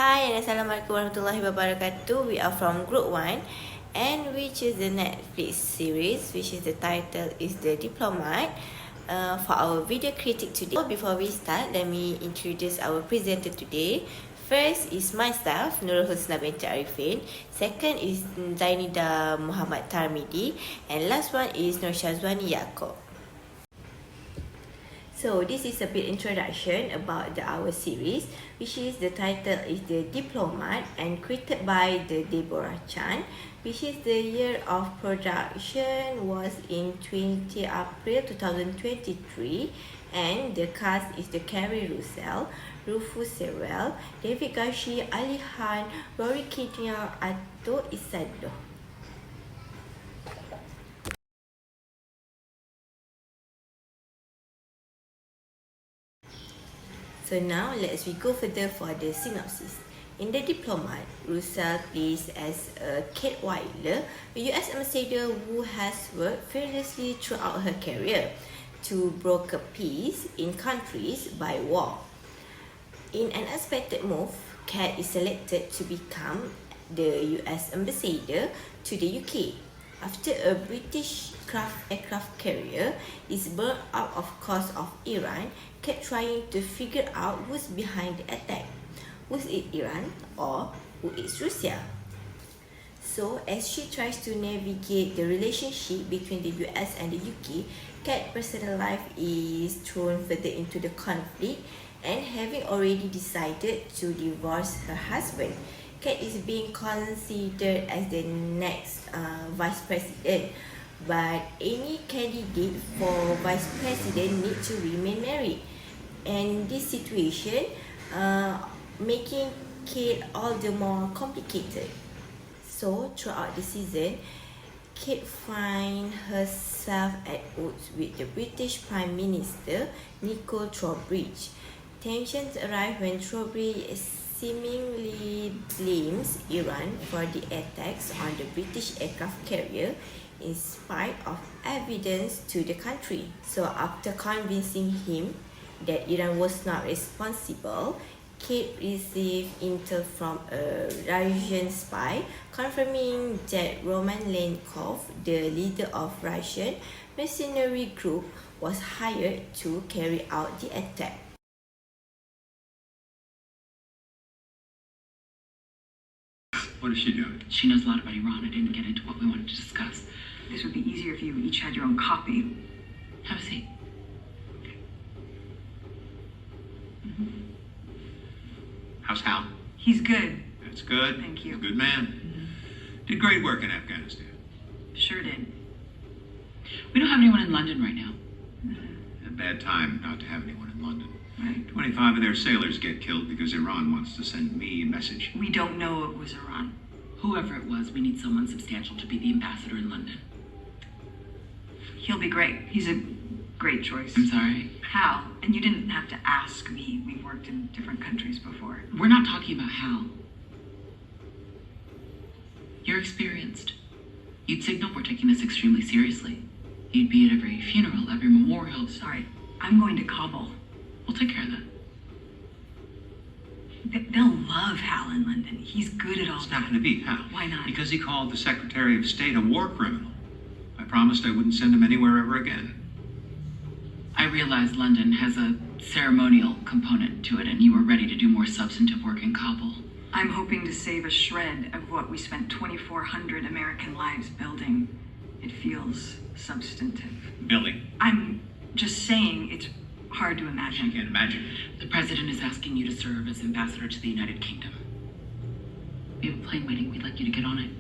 Hi and Assalamualaikum warahmatullahi wabarakatuh. We are from Group 1 and which is the Netflix series which is the title is The Diplomat. For our video critic today. Before we start, let me introduce our presenter today. First is myself, Nurul Husna binti Arifin. Second is Zainida Muhammad Tarmidi. And last one is Nur Shazwani Yaakob. So this is a bit introduction about our series, which is the title is The Diplomat and created by the Deborah Chan, which is the year of production was in 20 April 2023, and the cast is the Carrie Russell, Rufus Sewell, David Gashi, Ali Han, Rory Kinnear, Ato Isado. So now let's go further for the synopsis. In The Diplomat, Russell plays as Kate Weiler, a US ambassador who has worked fearlessly throughout her career to broker peace in countries by war. In an unexpected move, Kate is selected to become the US ambassador to the UK after a British aircraft carrier is burned out of course of Iran. Kept trying to figure out who's behind the attack. Was it Iran or who is Russia? So as she tries to navigate the relationship between the US and the UK, Kat's personal life is thrown further into the conflict, and having already decided to divorce her husband, Kat is being considered as the next vice president. But any candidate for vice president need to remain married. And this situation making Kate all the more complicated. So throughout the season, Kate finds herself at odds with the British Prime Minister Nicole Trowbridge. Tensions arise when Trowbridge seemingly blames Iran for the attacks on the British aircraft carrier in spite of evidence to the country. So after convincing him that Iran was not responsible, Kate received intel from a Russian spy confirming that Roman Lenkov, the leader of Russian mercenary group, was hired to carry out the attack. What is she doing? She knows a lot about Iran. I didn't get into what we wanted to discuss. This would be easier if you each had your own copy. Have a seat. How's Hal? He's good. That's good. Thank you. He's a good man. Did great work in Afghanistan. Sure did. We don't have anyone in London right now. A bad time not to have anyone in London. Right. 25 of their sailors get killed because Iran wants to send me a message. We don't know it was Iran. Whoever it was, we need someone substantial to be the ambassador in London. He'll be great. He's a great choice. I'm sorry. Hal, and you didn't have to ask me. We've worked in different countries before. We're not talking about Hal. You're experienced. You'd signal we're taking this extremely seriously. You'd be at every funeral, every memorial. Sorry, I'm going to Kabul. We'll take care of that. They'll love Hal in London. He's good at all It's that. not going to be Hal. Why not? Because he called the Secretary of State a war criminal. I promised I wouldn't send him anywhere ever again. I realize London has a ceremonial component to it, and you were ready to do more substantive work in Kabul. I'm hoping to save a shred of what we spent 2,400 American lives building. It feels substantive. Billy, I'm just saying it's hard to I imagine. can't imagine. The president is asking you to serve as ambassador to the United Kingdom. We have a plane waiting. We'd like you to get on it.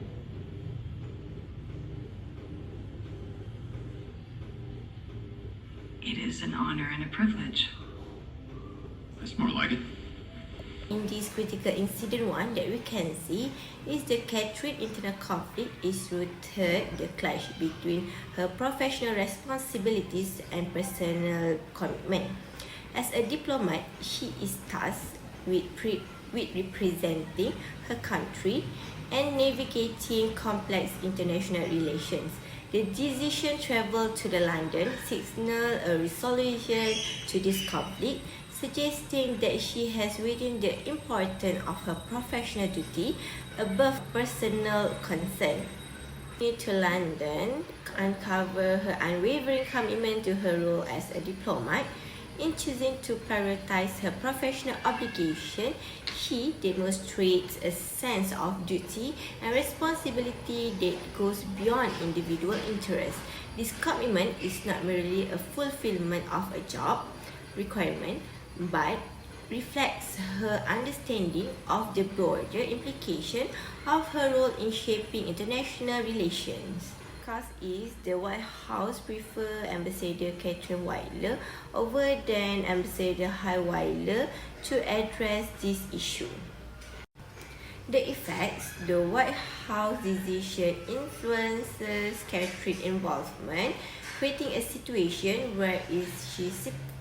It is an honor and a privilege. That's more like it. In this critical incident one that we can see is the Catherine internal conflict is rooted the clash between her professional responsibilities and personal commitment. As a diplomat, she is tasked with representing her country and navigating complex international relations. The decision traveled to the London signal a resolution to this conflict, suggesting that she has written the importance of her professional duty above personal concern. To London, uncover her unwavering commitment to her role as a diplomat. In choosing to prioritize her professional obligation, she demonstrates a sense of duty and responsibility that goes beyond individual interests. This commitment is not merely a fulfillment of a job requirement, but reflects her understanding of the broader implication of her role in shaping international relations. Cause is the White House prefer Ambassador Catherine Weiler over than Ambassador Hai Weiler to address this issue. The effects the White House decision influences Catherine's involvement, creating a situation where she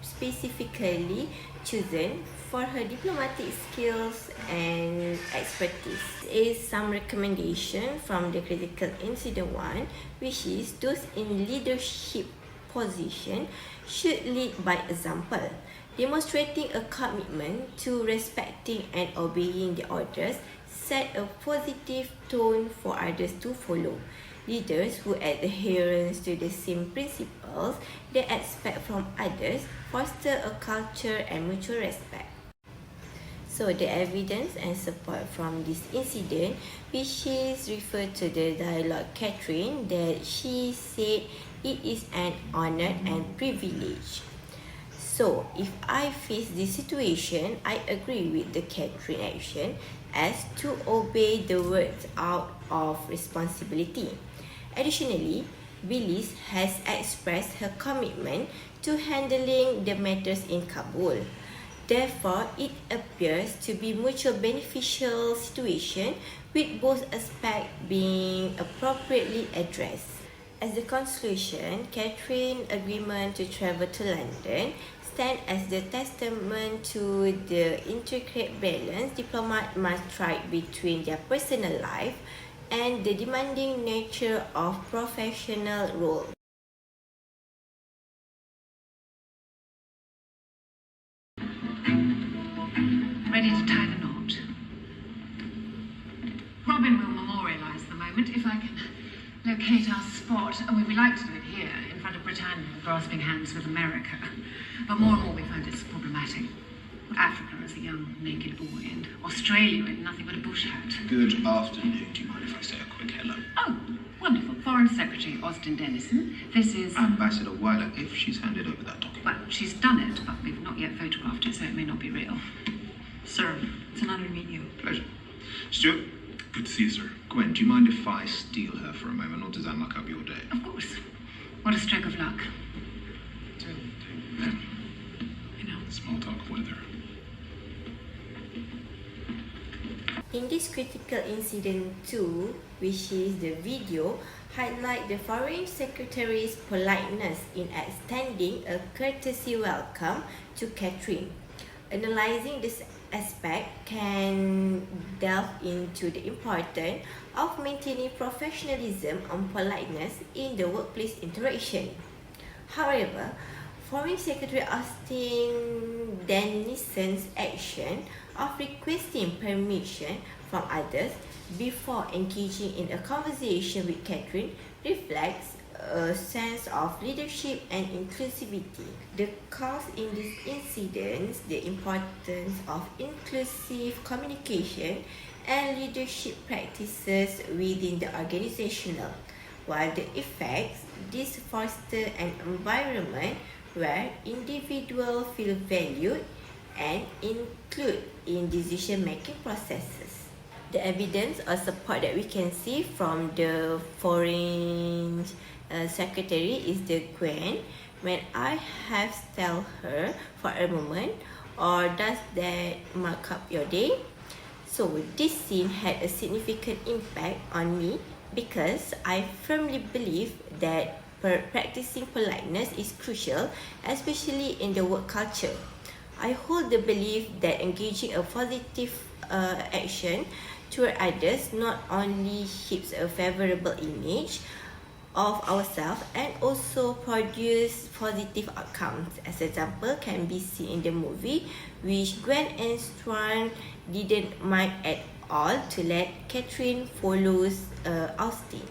specifically chosen for her diplomatic skills and expertise. Is some recommendation from the critical incident one, which is those in leadership position should lead by example, demonstrating a commitment to respecting and obeying the orders, set a positive tone for others to follow. Leaders who adhere to the same principles they expect from others foster a culture and mutual respect. So the evidence and support from this incident, which is referred to the dialogue Catherine, that she said it is an honor and privilege. So if I face this situation, I agree with the Catherine action as to obey the words out of responsibility. Additionally, Belize has expressed her commitment to handling the matters in Kabul. Therefore, it appears to be mutually beneficial situation with both aspects being appropriately addressed. As a conclusion, Catherine's agreement to travel to London stands as the testament to the intricate balance diplomats must strike between their personal life and the demanding nature of professional role. Ready to tie the knot. Robin will memorialise the moment if I can locate our spot. And we like to do it here, in front of Britannia, grasping hands with America. But more and more we find it's problematic. Africa as a young naked boy, and Australia in nothing but a bush hat. Good afternoon. Do you mind if I say a quick hello? Oh, wonderful. Foreign Secretary Austin Dennison. This is... Ambassador Weiler, if she's handed over that document. Well, she's done it, but we've not yet photographed it, so it may not be real. Sir, it's an honor to meet you. Pleasure. Stuart? Good to see you, sir. Gwen, do you mind if I steal her for a moment, or does that muck up your day? Of course. What a stroke of luck. Small talk weather. In this critical incident 2, which is the video, highlight the Foreign Secretary's politeness in extending a courtesy welcome to Catherine. Analyzing this aspect can delve into the importance of maintaining professionalism and politeness in the workplace interaction. However, Foreign Secretary Austin Dennison's action of requesting permission from others before engaging in a conversation with Catherine reflects a sense of leadership and inclusivity. The cause in this incident, the importance of inclusive communication and leadership practices within the organizational, while the effects, this foster an environment where individuals feel valued and included in decision-making processes. The evidence or support that we can see from the Foreign Secretary is the Gwen, when I have tell her for a moment, or does that mark up your day? So this scene had a significant impact on me because I firmly believe that practicing politeness is crucial, especially in the work culture. I hold the belief that engaging a positive action toward others not only keeps a favorable image, of ourselves and also produce positive outcomes. As example can be seen in the movie, which Gwen and Strawn didn't mind at all to let Catherine follow Austin.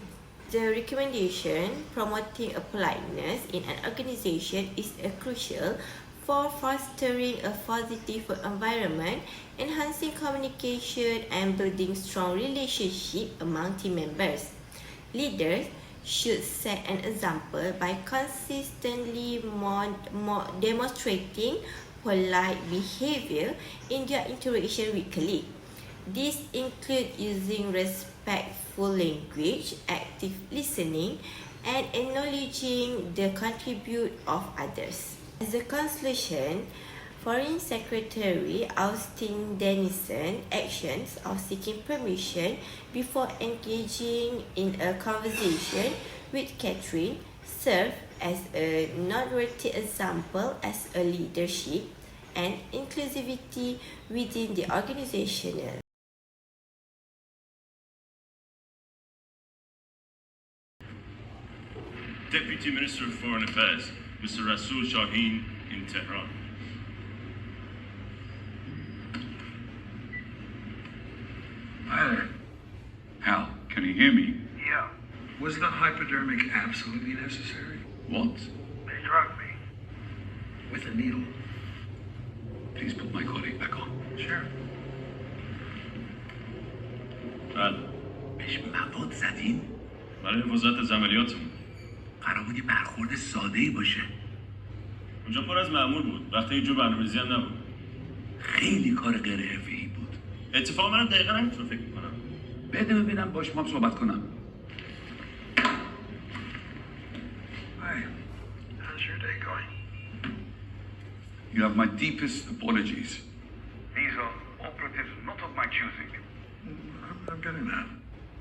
The recommendation promoting a politeness in an organization is crucial for fostering a positive environment, enhancing communication, and building strong relationships among team members. Leaders should set an example by consistently demonstrating polite behavior in their interaction with colleagues. This includes using respectful language, active listening, and acknowledging the contribution of others. As a conclusion, Foreign Secretary Austin Dennison actions of seeking permission before engaging in a conversation with Catherine serve as a noteworthy example as a leadership and inclusivity within the organization. Deputy Minister of Foreign Affairs, Mr. Rasul Shaheen in Tehran. Hi there. Hal, can you hear me? Yeah. Was the hypodermic absolutely necessary? What? They drugged me. With a needle. Please put my colleague back on. Sure. بهش مواد زدین؟ برای حفاظت عملیاتمون. قرار بود یه برخورد ساده‌ای باشه. اونجا پر از مأمور بود. وقتی یه جو برنامه‌ریزی هم نبود. خیلی کار غیر حرفه‌ای بود. اتفاقا منم دقیقا همینطور فکر می‌کنم. بده ببینم باش ما صحبت کنم. Hi. How's your day going? You have my deepest apologies. These are operatives not of my choosing. I'm getting that.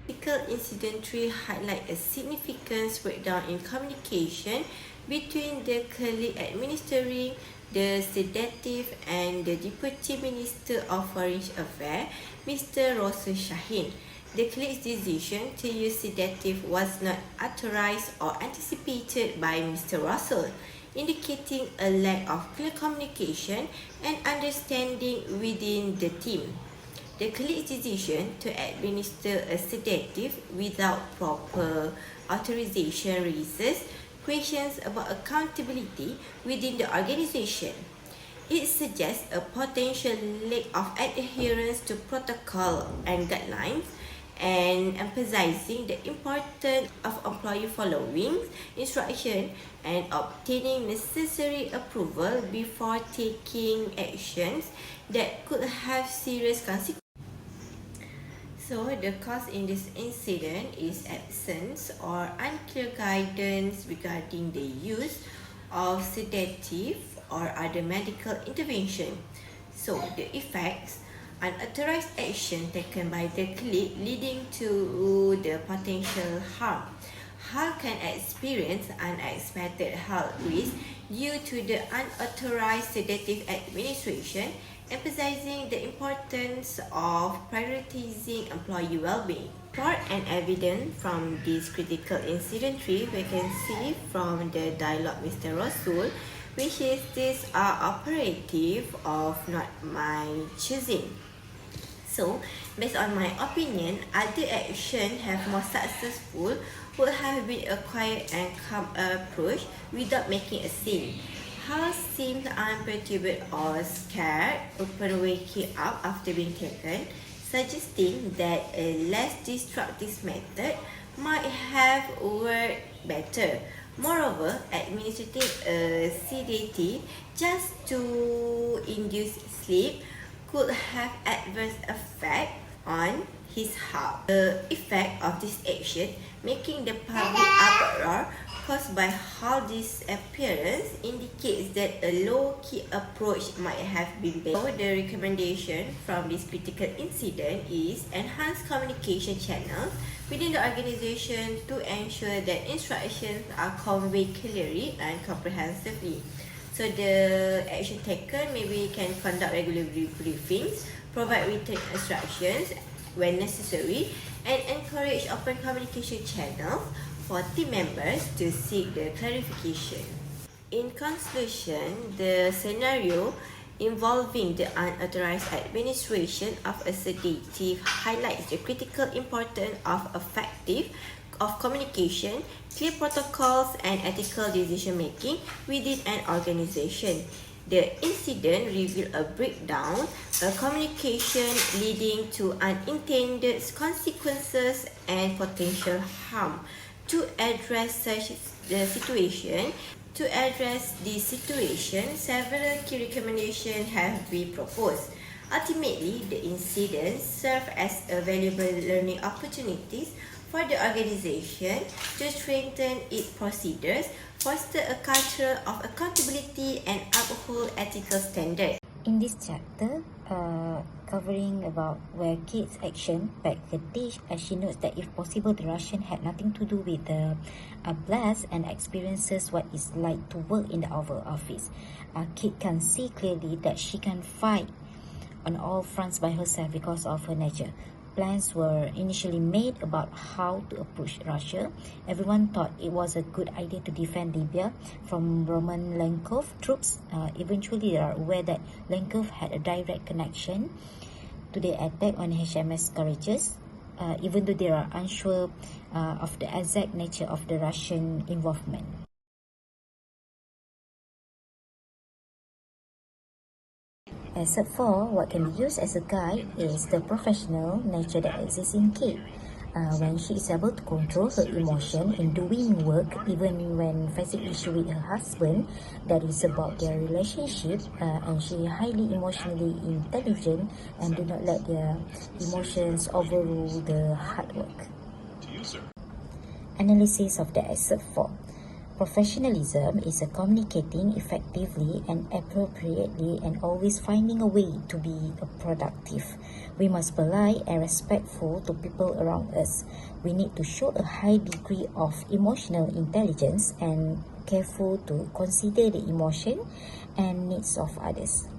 Critical incidentally highlight a significant breakdown in communication between the colleague administering the sedative and the Deputy Minister of Foreign Affairs, Mr. Rasul Shaheen. The colleague's decision to use sedative was not authorized or anticipated by Mr. Rasul, indicating a lack of clear communication and understanding within the team. The colleague's decision to administer a sedative without proper authorization raises questions about accountability within the organization. It suggests a potential lack of adherence to protocol and guidelines and emphasizing the importance of employee following instruction and obtaining necessary approval before taking actions that could have serious consequences. So, the cause in this incident is absence or unclear guidance regarding the use of sedative or other medical intervention. So, the effects, unauthorized action taken by the colleague leading to the potential harm. Hal can experience unexpected health risks due to the unauthorized sedative administration, emphasizing the importance of prioritizing employee well-being. For an evidence from this critical incident tree, we can see from the dialogue Mr. Rasul, which is these are operative of not my choosing. So, based on my opinion, other action have more successful would have been a quiet and calm approach without making a scene. Hal seemed unperturbed or scared upon waking up after being taken, suggesting that a less destructive method might have worked better. Moreover, administering a sedative just to induce sleep could have adverse effect on his health. The effect of this action, making the public uproar caused by Hal's disappearance, indicates that a low-key approach might have been better. So, the recommendation from this critical incident is enhance communication channels within the organization to ensure that instructions are conveyed clearly and comprehensively. So, the action taken, maybe can conduct regular briefings, provide written instructions when necessary, and encourage open communication channels for team members to seek the clarification. In conclusion, the scenario involving the unauthorized administration of a sedative highlights the critical importance of communication, clear protocols, and ethical decision making within an organization. The incident revealed a breakdown, a communication leading to unintended consequences and potential harm. To address this situation, several key recommendations have been proposed. Ultimately, the incident served as a valuable learning opportunities for the organization to strengthen its procedures, foster a culture of accountability, and uphold ethical standards. In this chapter, covering about where Kate's action back her dish, she notes that if possible, the Russian had nothing to do with the blast and experiences what it's like to work in the Oval Office. Kate can see clearly that she can fight on all fronts by herself because of her nature. Plans were initially made about how to approach Russia. Everyone thought it was a good idea to defend Libya from Roman Lenkov troops. Eventually, they are aware that Lenkov had a direct connection to the attack on HMS Courageous, even though they are unsure of the exact nature of the Russian involvement. Except for what can be used as a guide is the professional nature that exists in Kate. When she is able to control her emotion in doing work, even when facing issue with her husband, that is about their relationship, and she is highly emotionally intelligent and do not let their emotions overrule the hard work. Analysis of the excerpt 4. Professionalism is a communicating effectively and appropriately and always finding a way to be productive. We must polite and respectful to people around us. We need to show a high degree of emotional intelligence and careful to consider the emotion and needs of others.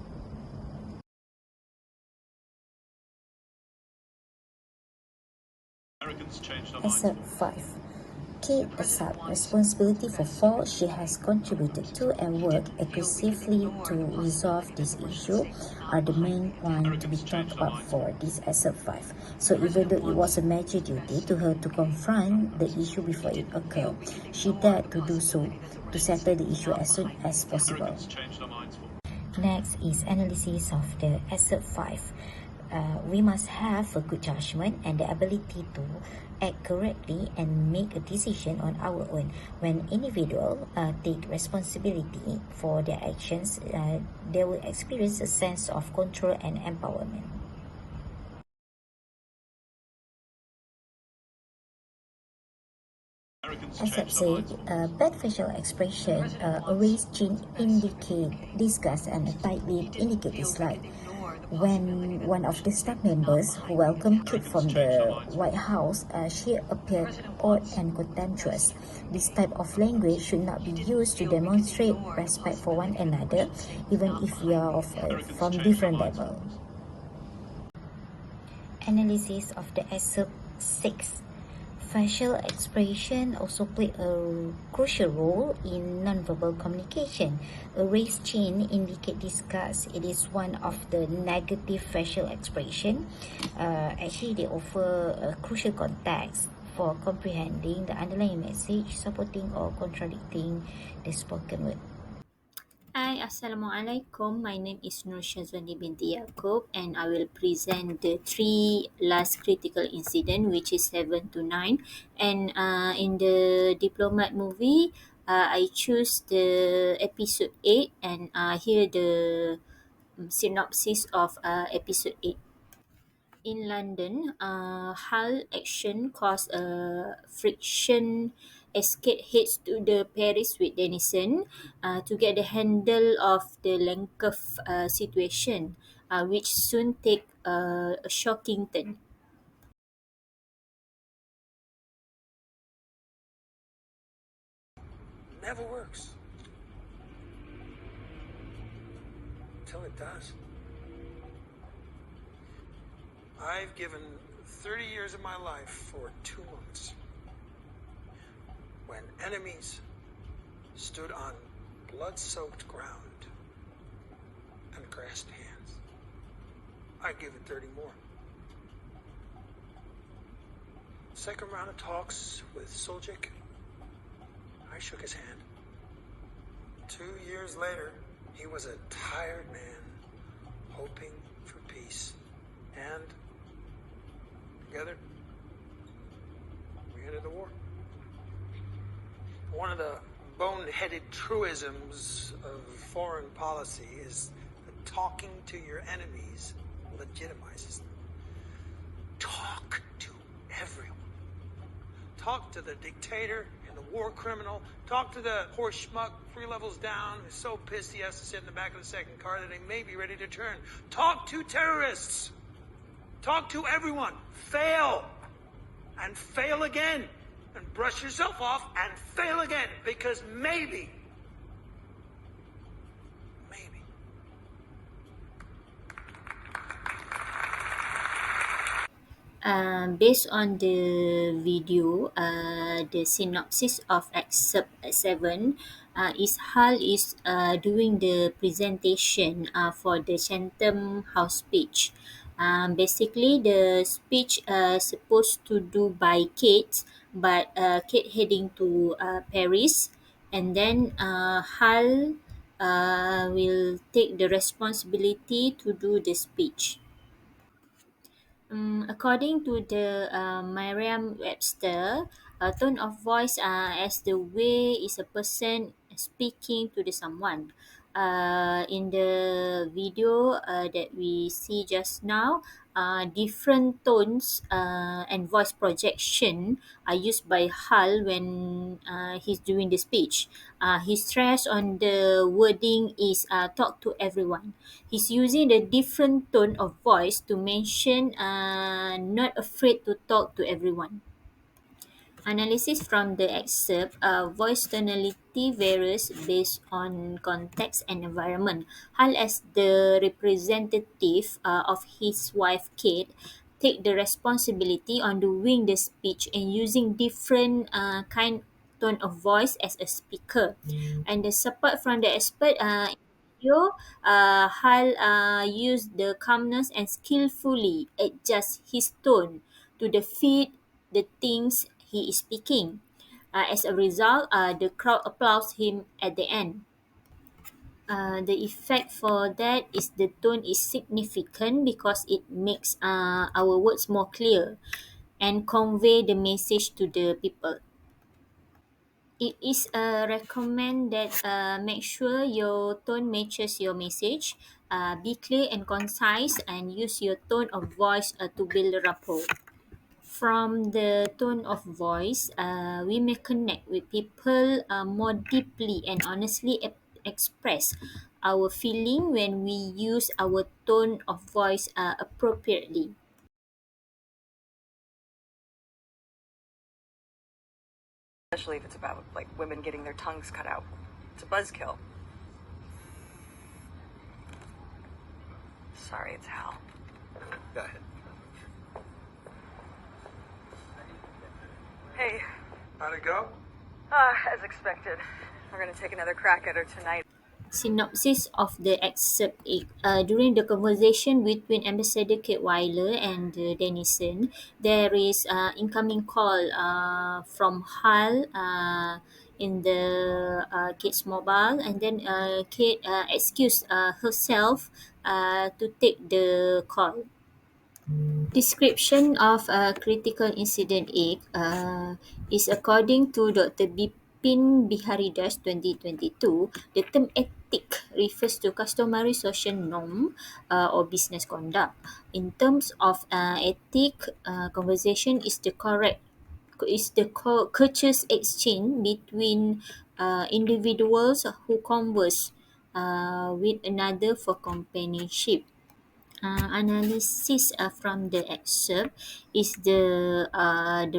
Excerpt 5. Kate accepts responsibility for faults she has contributed to and worked aggressively to resolve this issue are the main point to be talked about for this excerpt 5. So even though it was a major duty to her to confront the issue before it occurred, she dared to do so to settle the issue as soon as possible. Next is analysis of the excerpt 5. We must have a good judgment and the ability to act correctly and make a decision on our own. When individuals take responsibility for their actions, they will experience a sense of control and empowerment. Except say, bad facial expression, a raised chin indicate disgust and a tight lip indicate dislike. When one of the staff members who welcomed Kate from the White House, she appeared odd and contemptuous. This type of language should not be used to demonstrate respect for one another, even if we are from different level. Analysis of the excerpt 6. Facial expression also play a crucial role in nonverbal communication. A raised chin indicates disgust. It is one of the negative facial expression. Actually, they offer a crucial context for comprehending the underlying message, supporting or contradicting the spoken word. Hi, Assalamualaikum. My name is Nur Shazwani binti Yaakob and I will present the 3 last critical incident, which is 7 to 9. And in the Diplomat movie, I choose the episode 8 and here the synopsis of episode 8. In London, Hull action caused a friction as Kate heads to the Paris with Denison to get the handle of the Lenkov situation, which soon take a shocking turn. Never works. Until it does. I've given 30 years of my life for 2 months. when enemies stood on blood-soaked ground and grasped hands. I'd give it 30 more. Second round of talks with Suljic, I shook his hand. 2 years later, he was a tired man, hoping for peace. And together, we ended the war. One of the boneheaded truisms of foreign policy is that talking to your enemies legitimizes them. Talk to everyone. Talk to the dictator and the war criminal. Talk to the poor schmuck 3 levels down who's so pissed he has to sit in the back of the second car that he may be ready to turn. Talk to terrorists. Talk to everyone. Fail. And fail again. And brush yourself off and fail again. Because maybe Based on the video, the synopsis of excerpt 7 is Hal is doing the presentation for the Chatham House speech. Basically, the speech supposed to do by Kate, but Kate heading to Paris, and then Hal will take the responsibility to do the speech. According to the Merriam-Webster, a tone of voice as the way is a person speaking to the someone. In the video that we see just now, different tones and voice projection are used by Hal when he's doing the speech. His stress on the wording is talk to everyone. He's using a different tone of voice to mention not afraid to talk to everyone. Analysis from the excerpt, voice tonality varies based on context and environment. Hal, as the representative of his wife Kate, take the responsibility on doing the speech and using different kind tone of voice as a speaker. And the support from the expert video, Hal used the calmness and skillfully adjust his tone to the fit the things he is speaking. As a result, the crowd applauds him at the end. The effect for that is the tone is significant because it makes our words more clear and convey the message to the people. It is recommend that make sure your tone matches your message. Be clear and concise and use your tone of voice to build rapport. From the tone of voice, we may connect with people more deeply and honestly express our feeling when we use our tone of voice appropriately. Especially if it's about like women getting their tongues cut out. It's a buzzkill. Sorry, it's Hal. Go ahead. Hey, How'd it go? as expected, we're gonna take another crack at her tonight. Synopsis of the excerpt. During the conversation between Ambassador Kate Weiler and Dennison, there is incoming call from Hal in the Kate's mobile, and then Kate excused herself to take the call. Description of a critical incident act is according to Dr. Bipin Biharidas 2022. The term ethic refers to customary social norm or business conduct. In terms of ethic, conversation is the courteous exchange between individuals who converse with another for companionship. Analysis from the excerpt is the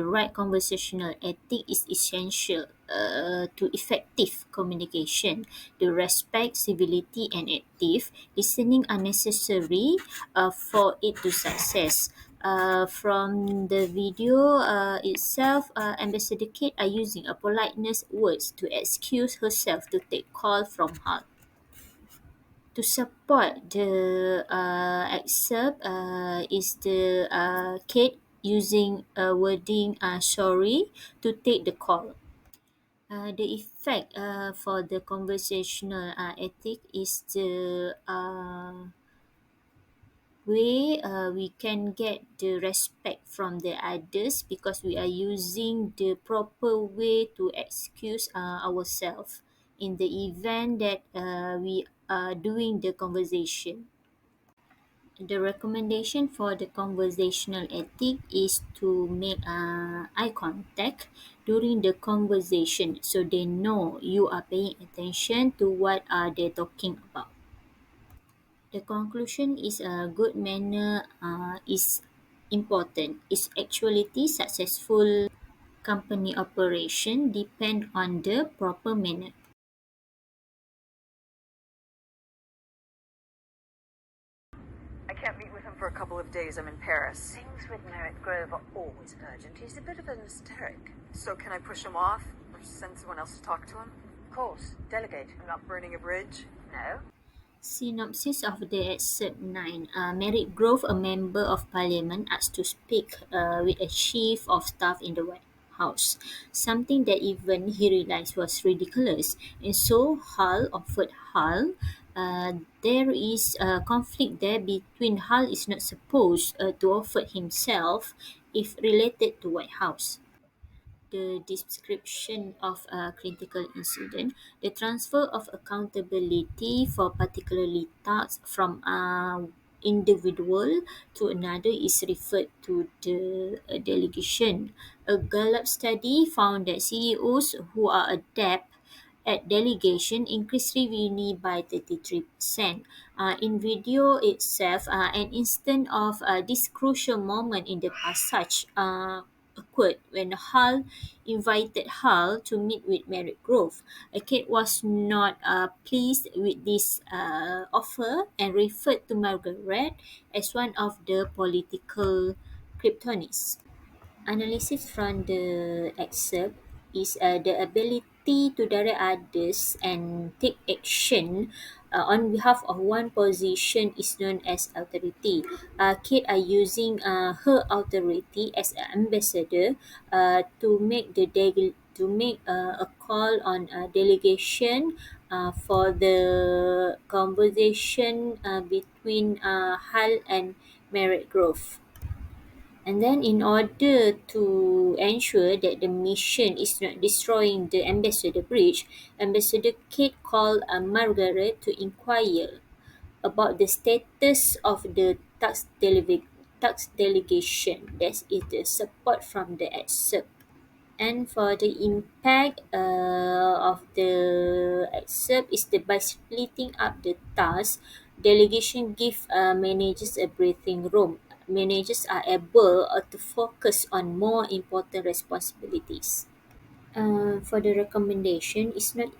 right conversational ethic is essential to effective communication. The respect, civility, and active listening are necessary for it to success. From the video itself, Ambassador Kate are using a politeness words to excuse herself to take call from Hull. To support the excerpt is the Kate using a wording sorry to take the call. The effect for the conversational ethic is the way we can get the respect from the others because we are using the proper way to excuse ourselves in the event that we are doing the conversation. The recommendation for the conversational ethic is to make eye contact during the conversation so they know you are paying attention to what are they talking about. The conclusion is a good manner is important. Its actuality successful company operation depend on the proper manner. I can't meet with him for a couple of days. I'm in Paris. Things with Merritt Grove are always urgent. He's a bit of an hysteric. So can I push him off? Or send someone else to talk to him? Of course. Delegate. I'm not burning a bridge. No. Synopsis of the excerpt 9. Merritt Grove, a member of parliament, asked to speak with a chief of staff in the White House, something that even he realized was ridiculous. And so Hull offered Hull. There is a conflict there between Hull is not supposed to offer himself if related to White House. The description of a critical incident, the transfer of accountability for particularly tasks from an individual to another is referred to the delegation. A Gallup study found that CEOs who are adept at delegation increased revenue by 33%. In video itself, an instant of this crucial moment in the passage occurred when Hull invited Hull to meet with Merritt Grove. Kate was not pleased with this offer and referred to Margaret as one of the political kryptonites. Analysis from the excerpt is the ability to direct others and take action on behalf of one position is known as authority. Kate are using her authority as an ambassador to make a call on a delegation for the conversation between Hull and Merritt Grove. And then in order to ensure that the mission is not destroying the Ambassador Bridge, Ambassador Kate called Margaret to inquire about the status of the tax delegation. That is the support from the excerpt. And for the impact of the excerpt is that by splitting up the task, delegation give managers a breathing room. Managers are able to focus on more important responsibilities. For the recommendation, it's not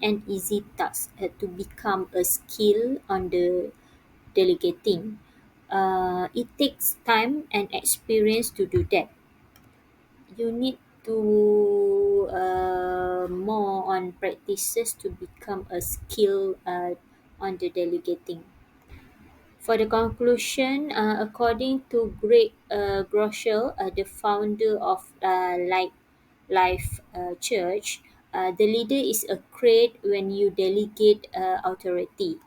an easy task to become a skill on the delegating. It takes time and experience to do that. You need to more on practices to become a skill on the delegating. For the conclusion, according to Greg Groeschel, the founder of Life Church, the leader is a create when you delegate authority.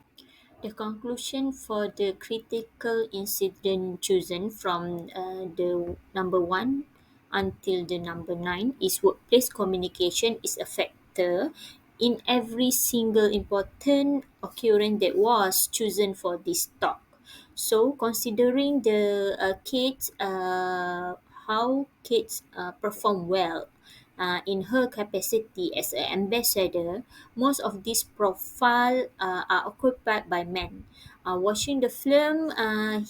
The conclusion for the critical incident chosen from the number 1 until the number 9 is workplace communication is a factor in every single important occurrence that was chosen for this talk. So considering the kids, how kids perform well in her capacity as an ambassador, most of these profile are occupied by men. Watching the film,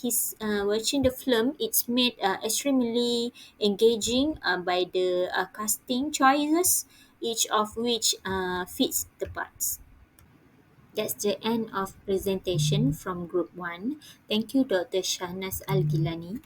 it's made extremely engaging by the casting choices, each of which fits the parts. That's the end of presentation from Group 1. Thank you, Dr. Shahnaz Al-Gilani.